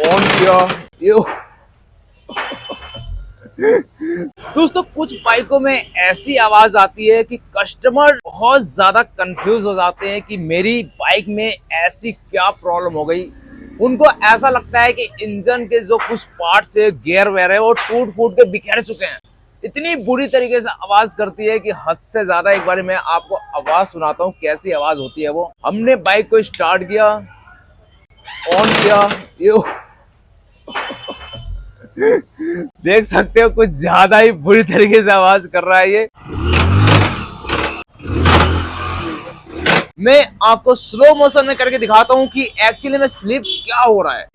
On किया यो। दोस्तों कुछ बाइकों में ऐसी आवाज आती है कि कस्टमर बहुत ज्यादा कंफ्यूज हो जाते हैं कि मेरी बाइक में ऐसी क्या प्रॉब्लम हो गई। उनको ऐसा लगता है कि इंजन के जो कुछ पार्ट्स है, गियर वेयर है, वो टूट फूट के बिखर चुके हैं। इतनी बुरी तरीके से आवाज करती है कि हद से ज्यादा। एक बार मैं आपको आवाज सुनाता हूँ कैसी आवाज होती है वो। हमने बाइक को स्टार्ट किया, ऑन किया यो। देख सकते हो कुछ ज्यादा ही बुरी तरीके से आवाज कर रहा है ये। मैं आपको स्लो मोशन में करके दिखाता हूं कि एक्चुअली में स्लिप क्या हो रहा है।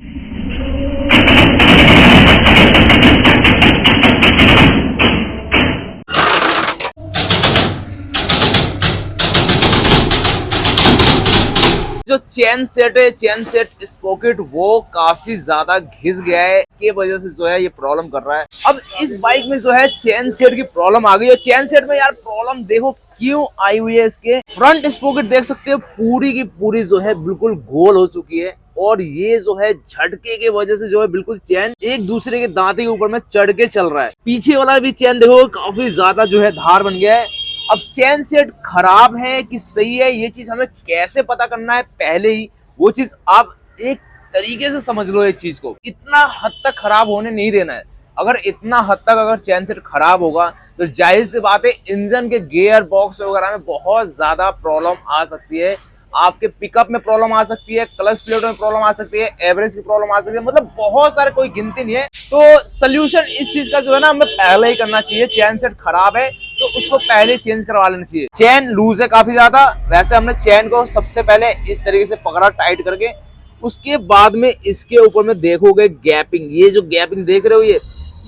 जो चेन सेट है, चेन सेट स्पॉकेट वो काफी ज्यादा घिस गया है के वजह से जो है ये प्रॉब्लम कर रहा है। अब इस बाइक में जो है चेन सेट की प्रॉब्लम आ गई है। चेन सेट में यार प्रॉब्लम देखो क्यों आई हुई है। इसके फ्रंट स्पॉकेट देख सकते हो पूरी की पूरी जो है बिल्कुल गोल हो चुकी है, और ये जो है झटके के वजह से जो है बिल्कुल चेन एक दूसरे के दांते के ऊपर में चढ़ के चल रहा है। पीछे वाला भी चेन देखो काफी ज्यादा जो है धार बन गया है। अब चेन सेट खराब है कि सही है, ये चीज हमें कैसे पता करना है पहले ही वो चीज आप एक तरीके से समझ लो। इस चीज को इतना हद तक खराब होने नहीं देना है। अगर इतना हद तक अगर चेन सेट खराब होगा तो जाहिर सी बात है इंजन के गियर बॉक्स वगैरह में बहुत ज्यादा प्रॉब्लम आ सकती है। आपके पिकअप में प्रॉब्लम आ सकती है, क्लच प्लेट में प्रॉब्लम आ सकती है, एवरेज की प्रॉब्लम आ सकती है, मतलब बहुत सारे कोई गिनती नहीं है। तो सोल्यूशन इस चीज का जो है ना हमें पहले ही करना चाहिए। चेन सेट खराब है तो उसको पहले चेंज करवा लेना चाहिए। चेन लूज है काफी ज्यादा, वैसे हमने चेन को सबसे पहले इस तरीके से पकड़ा टाइट करके, उसके बाद में इसके ऊपर में देखोगे गैपिंग। ये जो गैपिंग देख रहे हो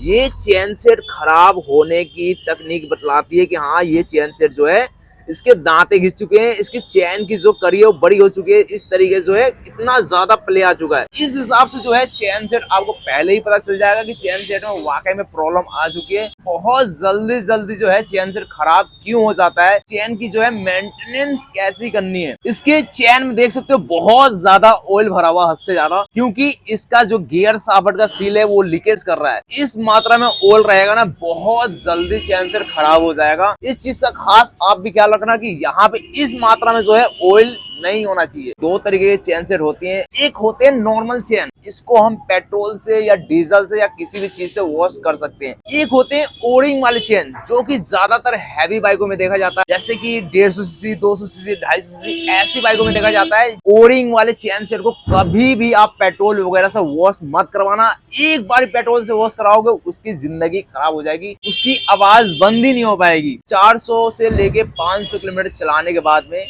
ये चेन सेट खराब होने की तकनीक बतलाती है कि हाँ ये चेन सेट जो है इसके दांते घिस चुके हैं, इसकी चैन की जो कड़ी है वो बड़ी हो चुकी है। इस तरीके से जो है इतना ज्यादा प्ले आ चुका है। इस हिसाब से जो है चैन सेट आपको पहले ही पता चल जाएगा कि चैन सेट में वाकई में प्रॉब्लम आ चुकी है। बहुत जल्दी जल्दी जो है चैन सेट खराब क्यों हो जाता है, चैन की जो है मेंटेनेंस कैसी करनी है। इसके चैन में देख सकते हो बहुत ज्यादा ऑयल भरा हुआ, हद से ज्यादा, क्योंकि इसका जो गियर शाफ्ट का सील है वो लीकेज कर रहा है। इस मात्रा में ऑयल रहेगा ना बहुत जल्दी चैन सेट खराब हो जाएगा। इस चीज का खास आप भी ख्याल रखना कि यहाँ पे इस मात्रा में जो है ऑयल नहीं होना चाहिए। दो तरीके की चेन सेट होती हैं। एक होते हैं नॉर्मल चेन, इसको हम पेट्रोल से या डीजल से या किसी भी चीज से वॉश कर सकते हैं। एक होते हैं ओरिंग वाले चेन, जो कि ज्यादातर हैवी बाइकों में देखा जाता है, जैसे कि 150 सीसी, 200 सीसी, 250 सीसी ऐसी बाइकों में देखा जाता है। ओरिंग वाले चेन सेट को कभी भी आप पेट्रोल वगैरह से वॉश मत करवाना। एक बार पेट्रोल से वॉश कराओगे उसकी जिंदगी खराब हो जाएगी, उसकी आवाज बंद ही नहीं हो पाएगी। 400 से लेके 500 किलोमीटर चलाने के बाद में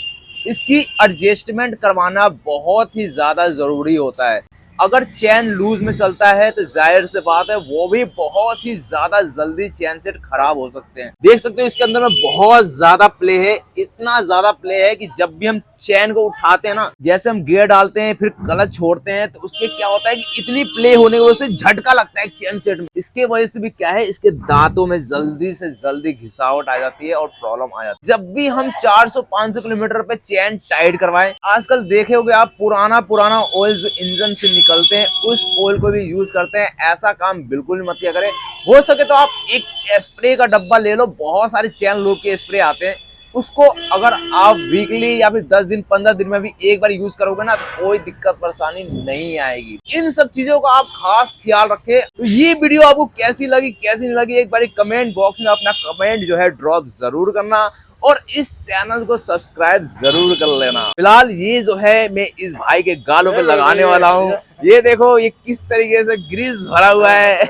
इसकी एडजस्टमेंट करवाना बहुत ही ज्यादा जरूरी होता है। अगर चैन लूज में चलता है तो जाहिर से बात है वो भी बहुत ही ज्यादा जल्दी चैन सेट खराब हो सकते हैं। देख सकते हो इसके अंदर में बहुत ज्यादा प्ले है, इतना ज्यादा प्ले है कि जब भी हम चैन को उठाते हैं ना, जैसे हम गियर डालते हैं फिर क्लच छोड़ते हैं, तो उसके क्या होता है कि इतनी प्ले होने की वजह से झटका लगता है चैन सेट में। इसके वजह से भी क्या है, इसके दांतों में जल्दी से जल्दी घिसावट आ जाती है और प्रॉब्लम आ जाती है। जब भी हम 400-500 किलोमीटर पे चैन टाइट करवाएं, आजकल देखे होगे आप पुराना ऑयल जो इंजन से निकलते हैं उस ऑयल को भी यूज करते हैं। ऐसा काम बिल्कुल मत किया करें। हो सके तो आप एक स्प्रे का डब्बा ले लो, बहुत सारे चैन लूब के स्प्रे आते हैं, उसको अगर आप वीकली या फिर 10 दिन 15 दिन में भी एक बार यूज करोगे ना तो कोई दिक्कत परेशानी नहीं आएगी। इन सब चीजों का आप खास ख्याल रखें। तो ये वीडियो आपको कैसी लगी कैसी नहीं लगी, एक बार कमेंट बॉक्स में अपना कमेंट जो है ड्रॉप जरूर करना, और इस चैनल को सब्सक्राइब जरूर कर लेना। फिलहाल ये जो है मैं इस भाई के गालों पे लगाने वाला हूँ। ये देखो ये किस तरीके से ग्रीस भरा हुआ है।